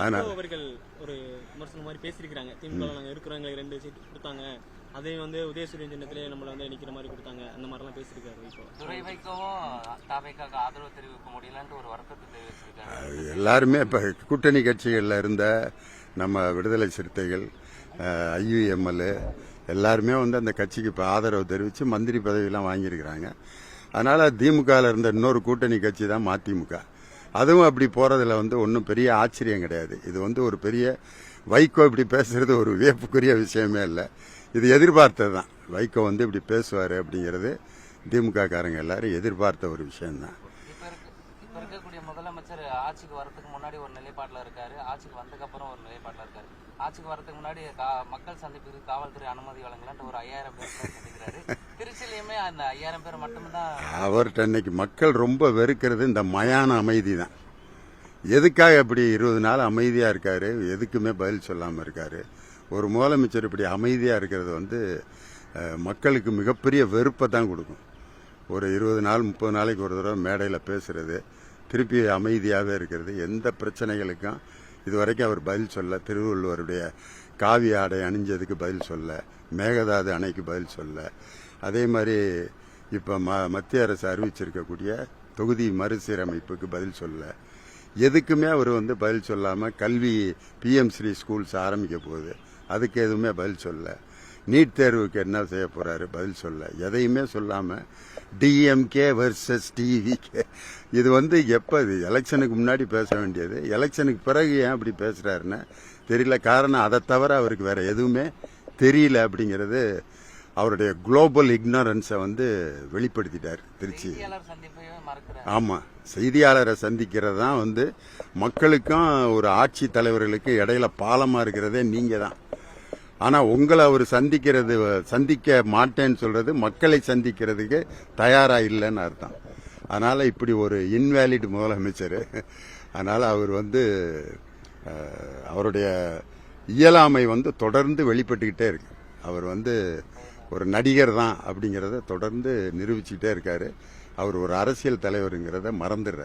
அதனால அவர்கள் ஒரு விமர்சனம் மாதிரி பேசியிருக்காங்க. திமுக நாங்க இருக்கிறவங்களுக்கு 2 சீட் கொடுத்தாங்க, அதையும் வந்து உதயசூரியன் சின்னத்திலே நம்மள வந்து நிக்கிற மாதிரி கொடுத்தாங்க, அந்த மாதிரிலாம் பேசியிருக்காரு. வைகோ துரை வைக்கவும் தாவேக்காக்கு ஆதரவு தெரிவிக்க முடியலன்ட்டு ஒரு வருத்தத்தை தெரிவிச்சிருக்காங்க. எல்லாருமே இப்போ கூட்டணி கட்சிகளில் இருந்த நம்ம விடுதலை சிறுத்தைகள், ஐயுஎம்எல் எல்லாருமே வந்து அந்த கட்சிக்கு இப்போ ஆதரவு தெரிவித்து மந்திரி பதவியெல்லாம் வாங்கியிருக்கிறாங்க. அதனால் திமுகவில் இருந்த இன்னொரு கூட்டணி கட்சி தான் மதிமுக. அதுவும் அப்படி போகிறதுல வந்து ஒன்றும் பெரிய ஆச்சரியம் கிடையாது. இது வந்து ஒரு பெரிய வைகோ இப்படி பேசுறது ஒரு வியப்புக்குரிய விஷயமே இல்லை. இது எதிர்பார்த்தது தான். வைகோ வந்து இப்படி பேசுவார் அப்படிங்கிறது திமுக காரங்க எல்லாரும் எதிர்பார்த்த ஒரு விஷயம்தான். இப்ப இருக்கக்கூடிய முதலமைச்சர் ஆட்சிக்கு வரதுக்கு முன்னாடி ஒரு நிலைப்பாட்டில் இருக்காரு, ஆட்சிக்கு வந்ததுக்கு அப்புறம் ஒரு நிலைப்பாட்டில் இருக்காரு. ஆட்சிக்கு வரதுக்கு முன்னாடி மக்கள் சந்திப்புக்கு காவல்துறை அனுமதி வழங்கலான்ட்டு ஒரு 5000 பேர் சந்திக்கிறாரு. திருச்சியிலையுமே அந்த 5000 பேர் மட்டும்தான். அவர்கிட்ட இன்னைக்கு மக்கள் ரொம்ப வெறுக்கிறது இந்த மயான அமைதி தான். எதுக்காக இப்படி 20 நாள் அமைதியா இருக்காரு, எதுக்குமே பதில் சொல்லாம இருக்காரு. ஒரு முதலமைச்சர் இப்படி அமைதியா இருக்கிறது வந்து மக்களுக்கு மிகப்பெரிய வெறுப்பை தான் கொடுக்கும். ஒரு 20 நாள் 30 நாளைக்கு ஒரு தடவை மேடையில் பேசுறது, திருப்பி அமைதியாகவே இருக்கிறது, எந்த பிரச்சனைகளுக்கும் இதுவரைக்கும் அவர் பதில் சொல்ல. திருவள்ளுவருடைய காவி ஆடை அணிஞ்சதுக்கு பதில் சொல்ல, மேகதாது அணைக்கு பதில் சொல்ல, அதே மாதிரி இப்போ மத்திய அரசு அறிவிச்சிருக்கக்கூடிய தொகுதி மறுசீரமைப்புக்கு பதில் சொல்ல, எதுக்குமே அவர் வந்து பதில் சொல்லாமல் கல்வி பிஎம் ஸ்ரீ ஸ்கூல்ஸ் ஆரம்பிக்க போகுது, அதுக்கு எதுவுமே பதில் சொல்ல. நீட் தேர்வுக்கு என்ன செய்ய போறாரு, பதில் சொல்ல. எதையுமே சொல்லாமல் டிஎம்கே வர்சஸ் டிவிகே. இது வந்து எப்போ இது எலெக்ஷனுக்கு முன்னாடி பேச வேண்டியது, எலெக்ஷனுக்கு பிறகு ஏன் அப்படி பேசுறாருன்னு தெரியல. காரணம் அதை தவிர அவருக்கு வேற எதுவுமே தெரியல அப்படிங்கிறது அவருடைய குளோபல் இக்னோரன்ஸை வந்து வெளிப்படுத்திட்டார். திருச்சி ஆமா, செய்தியாளரை சந்திக்கிறது தான் வந்து மக்களுக்கும் ஒரு ஆட்சி தலைவர்களுக்கு இடையில பாலமா இருக்கிறதே நீங்க தான். ஆனா உங்களை அவர் சந்திக்க மாட்டேன்னு சொல்றது மக்களை சந்திக்கிறதுக்கு தயாரா இல்லைன்னு அர்த்தம். அதனால இப்படி ஒரு இன்வேலிட் முதலமைச்சர். அதனால அவர் வந்து அவருடைய இயலாமை வந்து தொடர்ந்து வெளிப்பட்டுக்கிட்டே இருக்கு. அவர் வந்து ஒரு நடிகர் தான் அப்படிங்கிறத தொடர்ந்து நிரூபிச்சுக்கிட்டே இருக்காரு. அவர் ஒரு அரசியல் தலைவருங்கிறத மறந்துடுறாரு.